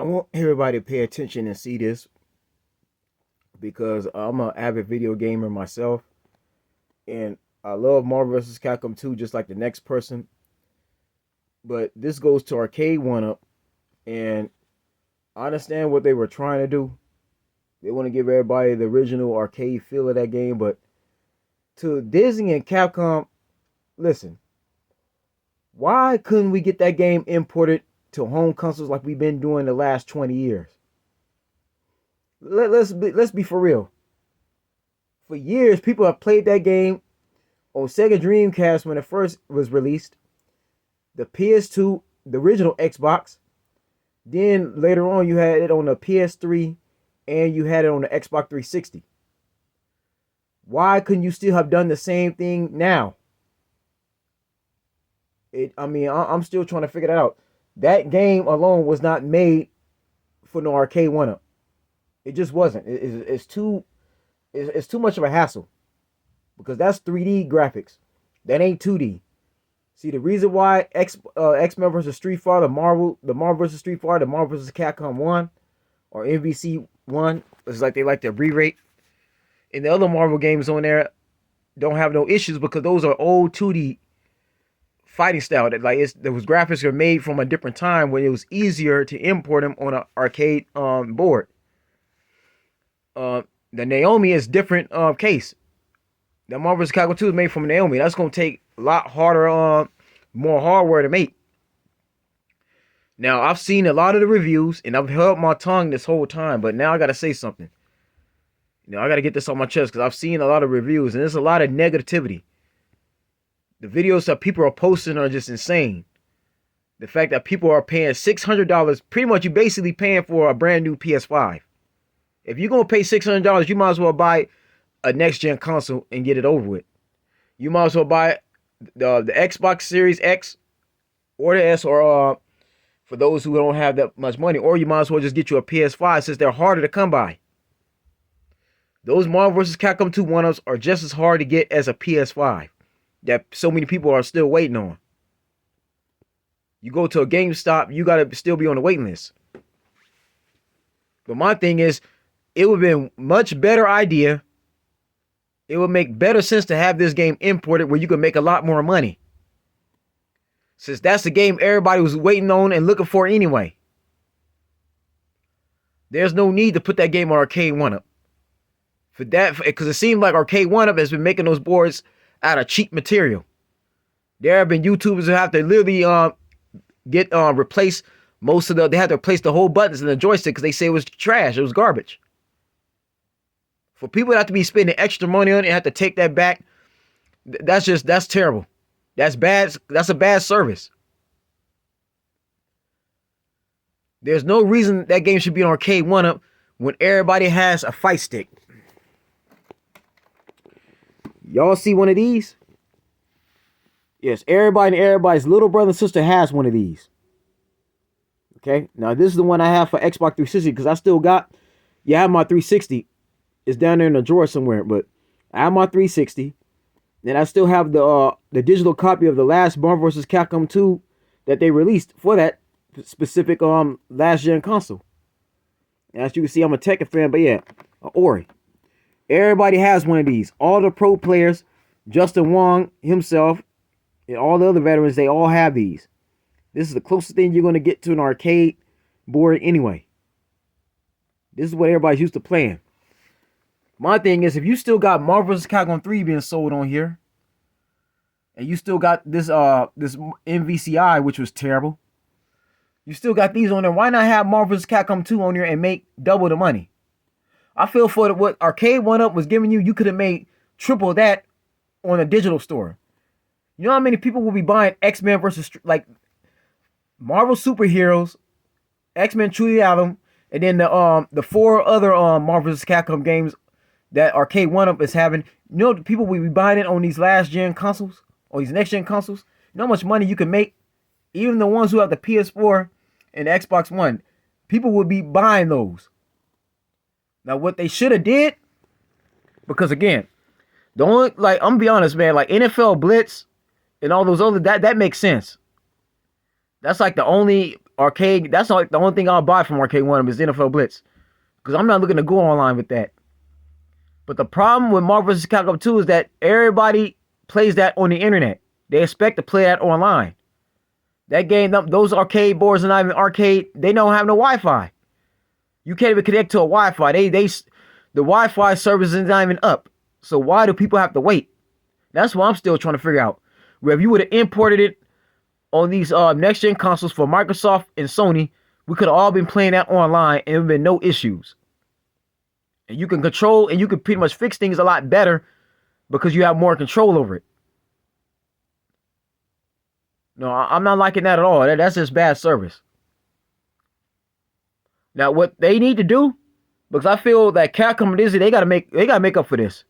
I want everybody to pay attention and see this because I'm an avid video gamer myself, and I love Marvel vs. Capcom 2 just like the next person. But this goes to Arcade One Up, and I understand what they were trying to do. They want to give everybody the original arcade feel of that game, but to Disney and Capcom, listen, why couldn't we get that game imported to home consoles like we've been doing the last 20 years? Let's be for real. For years, people have played that game on Sega Dreamcast when it first was released, the PS2, the original Xbox. Then later on, you had it on the PS3 and you had it on the Xbox 360. Why couldn't you still have done the same thing now? I'm still trying to figure that out. That game alone was not made for no arcade one-up. It just wasn't. It's too much of a hassle because that's 3D graphics. That ain't 2D. See, the reason why X-Men versus Street Fighter, the Marvel versus Street Fighter, the Marvel versus Capcom 1 or MVC1, it's like they like to abbreviate. And the other Marvel games on there don't have no issues because those are old 2D fighting style. Those graphics are made from a different time when it was easier to import them on an arcade board. The Naomi is different case. The Marvel vs. Capcom 2 is made from Naomi. That's going to take a lot harder, more hardware to make. Now, I've seen a lot of the reviews, and I've held my tongue this whole time, but now I got to say something. I got to get this on my chest because I've seen a lot of reviews, and there's a lot of negativity. The videos that people are posting are just insane. The fact that people are paying $600, pretty much you're basically paying for a brand new PS5. If you're going to pay $600, you might as well buy a next-gen console and get it over with. You might as well buy the Xbox Series X or the S, or for those who don't have that much money, or you might as well just get you a PS5 since they're harder to come by. Those Marvel vs. Capcom 2 one-ups are just as hard to get as a PS5 that so many people are still waiting on. You go to a GameStop, you got to still be on the waiting list. But my thing is, it would have been much better idea. It would make better sense to have this game imported where you can make a lot more money. Since that's the game everybody was waiting on and looking for anyway. There's no need to put that game on Arcade One-Up. For that, because it seems like Arcade One-Up has been making those boards out of cheap material. There have been YouTubers who have to literally replace they had to replace the whole buttons and the joystick because they say it was trash, it was garbage. For people that have to be spending extra money on it and have to take that back, that's terrible. That's bad. That's a bad service. There's no reason that game should be on Arcade One-Up when everybody has a fight stick. Y'all see one of these? Yes, everybody and everybody's little brother and sister has one of these. Okay, now this is the one I have for Xbox 360 because I still got, I have my 360. It's down there in the drawer somewhere, but I have my 360. And I still have the digital copy of the last Marvel vs. Capcom 2 that they released for that specific last gen console. And as you can see, I'm a Tekken fan, but yeah, Ori. Everybody has one of these. All the pro players, Justin Wong himself, and all the other veterans, they all have these. This is the closest thing you're going to get to an arcade board anyway. This is what everybody's used to playing. My thing is, if you still got Marvel vs. Capcom 3 being sold on here, and you still got this MVCI, which was terrible, you still got these on there, why not have Marvel vs. Capcom 2 on there and make double the money? I feel for what Arcade One-Up was giving you, you could have made triple that on a digital store. You know how many people will be buying X-Men versus, like, Marvel superheroes, X-Men True the Atom, and then the 4 other Marvel vs. Capcom games that Arcade One-Up is having. You know, people will be buying it on these last-gen consoles, or these next-gen consoles. You know how much money you can make? Even the ones who have the PS4 and the Xbox One, people would be buying those. Now, what they should have did, because again, the only, like, I'm gonna be honest, man, like NFL Blitz and all those other, that makes sense. That's like the only arcade. That's like the only thing I'll buy from Arcade One is NFL Blitz, because I'm not looking to go online with that. But the problem with Marvel vs. Capcom 2 is that everybody plays that on the internet. They expect to play that online. That game, those arcade boards are not even arcade. They don't have no Wi-Fi. You can't even connect to a Wi-Fi. The Wi-Fi service is not even up. So why do people have to wait? That's what I'm still trying to figure out. Where if you would have imported it on these next-gen consoles for Microsoft and Sony, we could have all been playing that online and there would have been no issues. And you can control and you can pretty much fix things a lot better because you have more control over it. No, I'm not liking that at all. That's just bad service. Now, what they need to do, because I feel that Capcom and Disney, they gotta make up for this.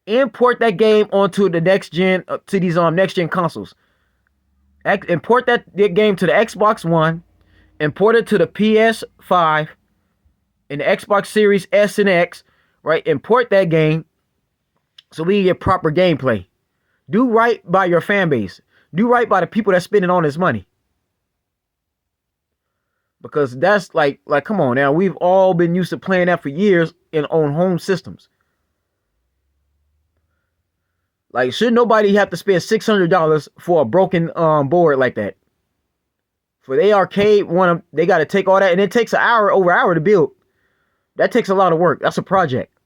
Import that game onto the next gen, to these next gen consoles. Import that game to the Xbox One, import it to the PS5 and the Xbox Series S and X, right? Import that game so we get proper gameplay. Do right by your fan base. Do right by the people that's spending all this money. Because that's like come on now. We've all been used to playing that for years on home systems. Like, should nobody have to spend $600 for a broken board like that? For the arcade, they got to take all that, and it takes over an hour to build. That takes a lot of work. That's a project.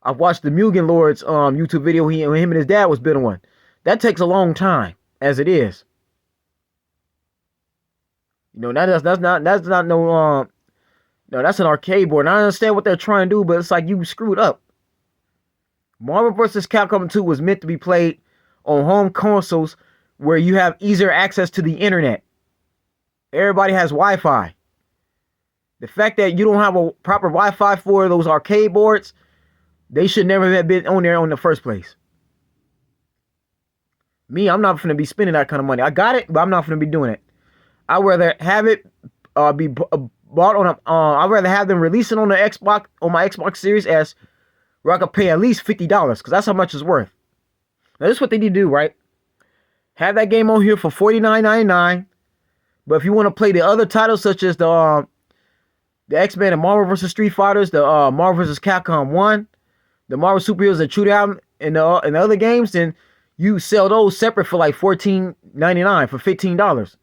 I've watched the Mugen Lord's YouTube video. Him and his dad was building one. That takes a long time, as it is. You know, that's not no that's an arcade board. And I understand what they're trying to do, but it's like you screwed up. Marvel vs. Capcom 2 was meant to be played on home consoles where you have easier access to the internet. Everybody has Wi-Fi. The fact that you don't have a proper Wi-Fi for those arcade boards, they should never have been on there in the first place. Me, I'm not going to be spending that kind of money. I got it, but I'm not going to be doing it. I'd rather have it be bought on I'd rather have them release it on the Xbox, on my Xbox Series S, where I could pay at least $50, because that's how much it's worth. Now, this is what they need to do, right? Have that game on here for $49.99. But if you want to play the other titles, such as the X-Men and Marvel vs. Street Fighters, the Marvel vs. Capcom 1, the Marvel Superheroes that shoot out in the other games, then you sell those separate for like $14.99 for $15.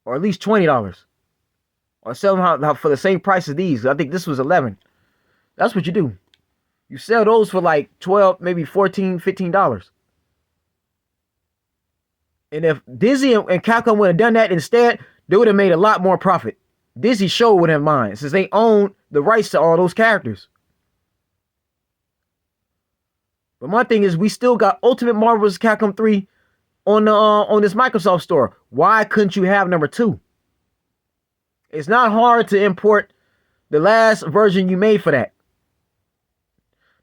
Or at least $20. Or sell them for the same price as these. I think this was $11. That's what you do. You sell those for like $12, maybe $14, $15. And if Disney and Capcom would have done that instead, they would have made a lot more profit. Disney sure wouldn't have mind, since they own the rights to all those characters. But my thing is, we still got Ultimate Marvel vs. Capcom 3 on this Microsoft store. Why couldn't you have number 2? It's not hard to import the last version you made for that.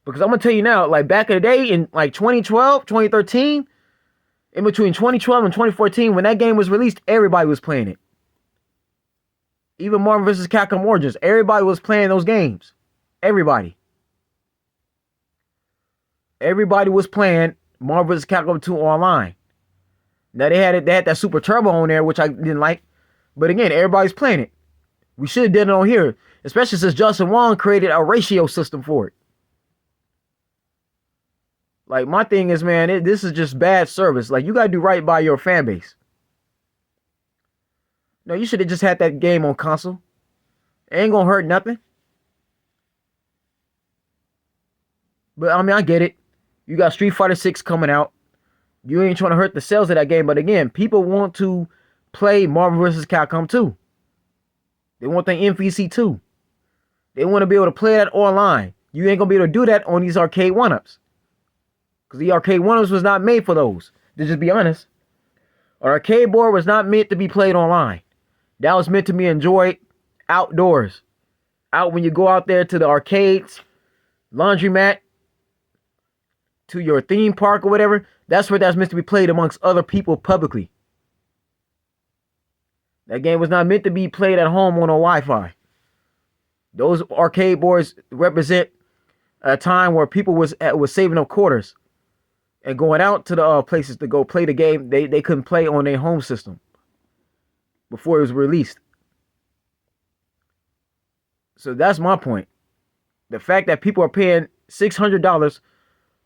Because I'm going to tell you now, like back in the day, in like 2012, 2013, in between 2012 and 2014, when that game was released, everybody was playing it. Even Marvel vs. Capcom Origins, everybody was playing those games. Everybody. Everybody was playing Marvel vs. Capcom 2 online. Now they had that Super Turbo on there, which I didn't like. But again, everybody's playing it. We should have done it on here, especially since Justin Wong created a ratio system for it. Like, my thing is, man, this is just bad service. Like, you got to do right by your fan base. No, you should have just had that game on console. It ain't going to hurt nothing. But, I mean, I get it. You got Street Fighter 6 coming out. You ain't trying to hurt the sales of that game. But, again, people want to play Marvel vs. Capcom 2. They want the MVC2. They want to be able to play that online. You ain't going to be able to do that on these arcade 1-ups. Because the arcade 1-ups was not made for those. To just be honest. An arcade board was not meant to be played online. That was meant to be enjoyed outdoors. Out when you go out there to the arcades, laundromat, to your theme park or whatever. That's where that's meant to be played amongst other people publicly. That game was not meant to be played at home on a Wi-Fi. Those arcade boards represent a time where people was saving up quarters and going out to the places to go play the game they couldn't play on their home system. before it was released. So that's my point. The fact that people are paying $600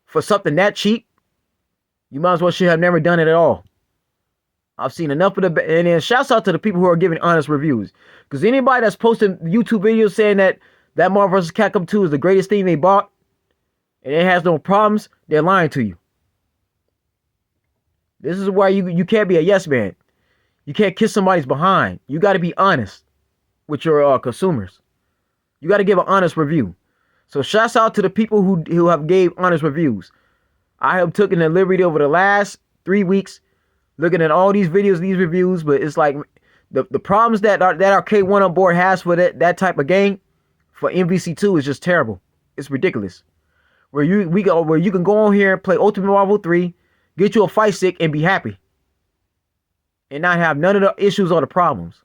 for something that cheap, you might as well should have never done it at all. I've seen enough of the, and then shouts out to the people who are giving honest reviews. Because anybody that's posting YouTube videos saying that Marvel vs. Capcom 2 is the greatest thing they bought, and it has no problems, they're lying to you. This is why you can't be a yes man. You can't kiss somebody's behind. You got to be honest with your consumers. You got to give an honest review. So shouts out to the people who have gave honest reviews. I have taken the liberty over the last 3 weeks looking at all these videos, these reviews, but it's like the problems that Arcade One on board has for that type of game for MVC2 is just terrible. It's ridiculous. Where you can go on here and play Ultimate Marvel 3, get you a fight stick and be happy. And not have none of the issues or the problems.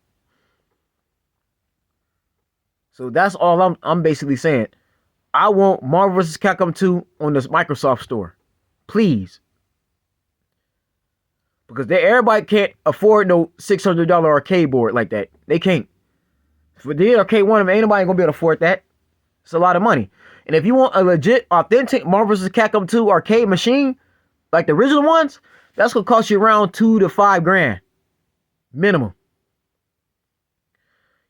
So that's all I'm basically saying. I want Marvel vs. Capcom 2 on this Microsoft store. Please. Because everybody can't afford no $600 arcade board like that. They can't. For the Arcade One, ain't nobody gonna be able to afford that. It's a lot of money. And if you want a legit, authentic Marvel vs. Capcom 2 arcade machine, like the original ones, that's gonna cost you around $2 to $5 grand. Minimum.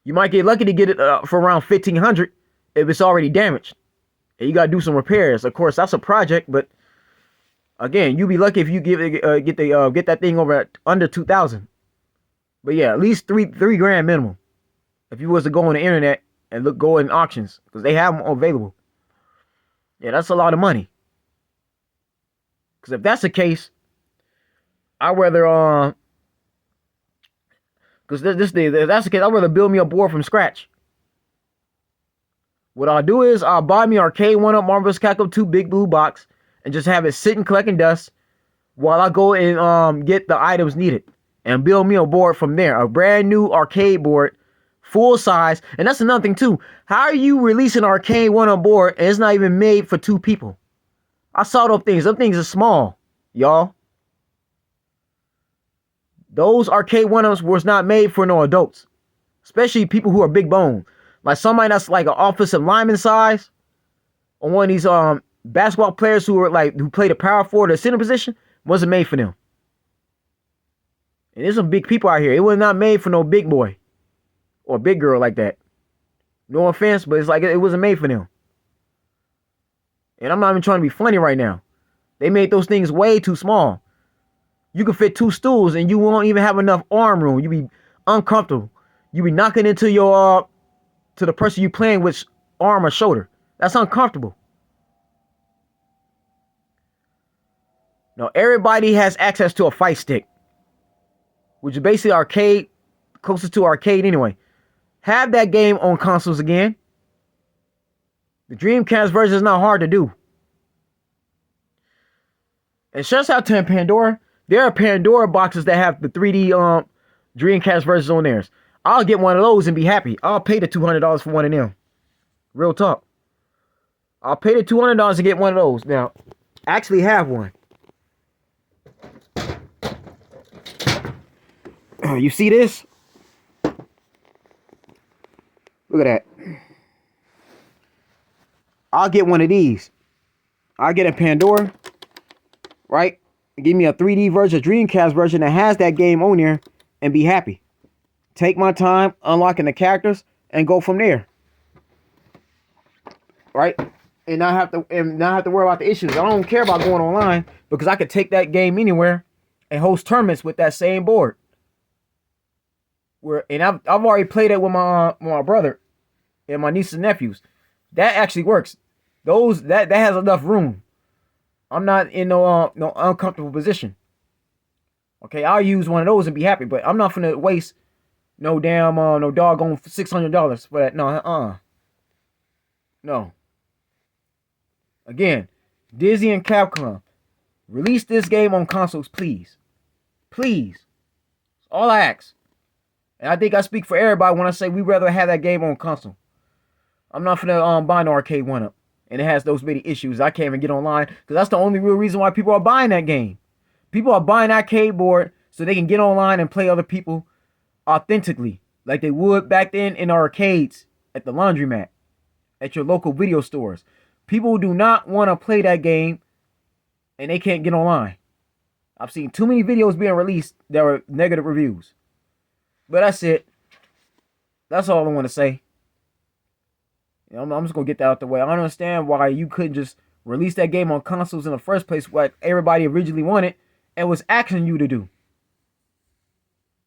You might get lucky to get it for around $1,500 if it's already damaged. And you gotta do some repairs. Of course, that's a project, but again, you'll be lucky if you get that thing over at under $2,000. But yeah, at least three grand minimum. If you was to go on the internet and go in auctions, because they have them available. Yeah, that's a lot of money. Because if that's the case, I'd rather because if that's the case, I'd rather build me a board from scratch. What I'll do is I'll buy me Arcade One Up Marvel vs. Capcom 2 Big Blue Box and just have it sitting collecting dust while I go and get the items needed and build me a board from there. A brand new arcade board, full size. And that's another thing too. How are you releasing Arcade One on board and it's not even made for 2 people? I saw those things. Those things are small, y'all. Those Arcade One-Ups was not made for no adults. Especially people who are big bone. Like somebody that's like an offensive lineman size. Or one of these basketball players who play the power forward or center position. Wasn't made for them. And there's some big people out here. It was not made for no big boy. Or big girl like that. No offense, but it's like it wasn't made for them. And I'm not even trying to be funny right now. They made those things way too small. You can fit 2 stools and you won't even have enough arm room. You be uncomfortable. You be knocking into your to the person you playing with arm or shoulder. That's uncomfortable. Now everybody has access to a fight stick, which is basically arcade, closest to arcade anyway. Have that game on consoles again. The Dreamcast version is not hard to do. And shouts out to Pandora. There are Pandora boxes that have the 3D Dreamcast versions on theirs. I'll get one of those and be happy. I'll pay the $200 for one of them. Real talk. I'll pay the $200 to get one of those. Now, I actually have one. You see this? Look at that. I'll get one of these. I'll get a Pandora. Right? Give me a 3D version, a Dreamcast version that has that game on there and be happy. Take my time unlocking the characters and go from there. Right? And not have to worry about the issues. I don't care about going online because I could take that game anywhere and host tournaments with that same board. I've already played it with my brother and my nieces and nephews. That actually works. That has enough room. I'm not in no uncomfortable position. Okay, I'll use one of those and be happy, but I'm not finna waste no damn no doggone $600 for that. No. Again, Disney and Capcom, release this game on consoles, please. Please. That's all I ask. And I think I speak for everybody when I say we'd rather have that game on console. I'm not finna buy no Arcade One-Up. And it has those many issues. I can't even get online. Because that's the only real reason why people are buying that game. People are buying that arcade board so they can get online and play other people authentically, like they would back then in arcades, at the laundromat, at your local video stores. People do not want to play that game and they can't get online. I've seen too many videos being released that were negative reviews. But that's it. That's all I want to say. I'm just going to get that out the way. I don't understand why you couldn't just release that game on consoles in the first place, like everybody originally wanted and was asking you to do.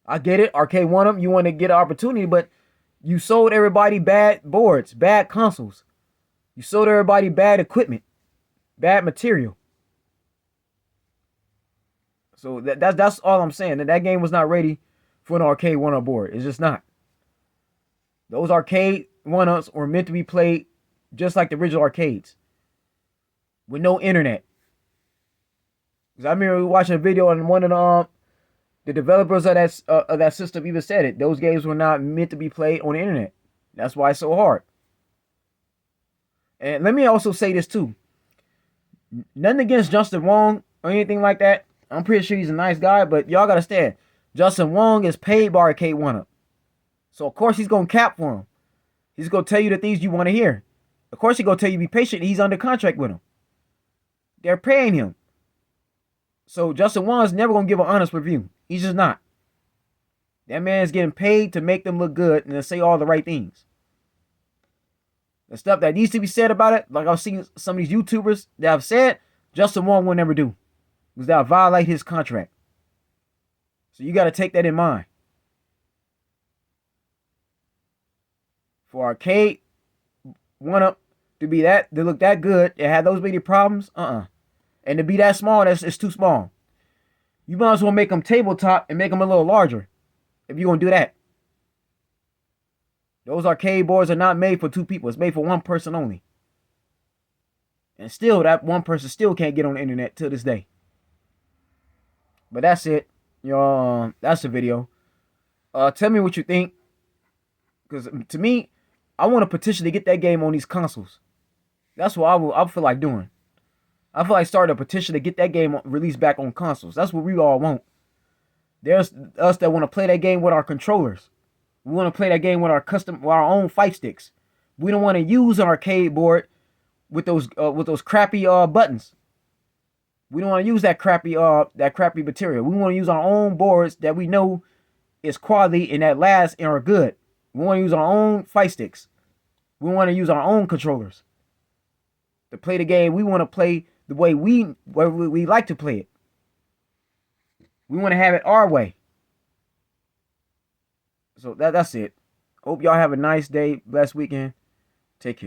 I get it. Arcade won them. You want to get an opportunity, but you sold everybody bad boards, bad consoles. You sold everybody bad equipment, bad material. So that's all I'm saying. That game was not ready for an arcade one-up board. It's just not. Those arcade one-ups were meant to be played just like the original arcades, with no internet. Because I remember watching a video and one of the developers of that system even said it. Those games were not meant to be played on the internet. That's why it's so hard. And let me also say this too. Nothing against Justin Wong or anything like that. I'm pretty sure he's a nice guy, but y'all gotta understand, Justin Wong is paid by Arcade One-Up. So of course he's gonna cap for him. He's gonna tell you the things you want to hear. Of course he's gonna tell you be patient. He's under contract with him. They're paying him. So Justin Wong's never gonna give an honest review. He's just not. That man's getting paid to make them look good and to say all the right things. The stuff that needs to be said about it, like I've seen some of these YouTubers that have said, Justin Wong will never do. Because that'll violate his contract. So you got to take that in mind. For Arcade One-Up to look that good, to have those many problems, and to be that small, it's too small. You might as well make them tabletop and make them a little larger, if you're going to do that. Those arcade boards are not made for two people. It's made for one person only. And still, that one person still can't get on the internet till this day. But that's it. That's the video. Tell me what you think. Because to me, I want a petition to get that game on these consoles. That's what I feel like doing. I feel like starting a petition to get that game released back on consoles. That's what we all want. There's us that want to play that game with our controllers. We want to play that game with our own fight sticks. We don't want to use an arcade board with those crappy buttons. We don't want to use that crappy material. We want to use our own boards that we know is quality and that lasts and are good. We want to use our own fight sticks. We want to use our own controllers to play the game. We want to play the way we like to play it. We want to have it our way. So that's it. Hope y'all have a nice day, blessed weekend. Take care.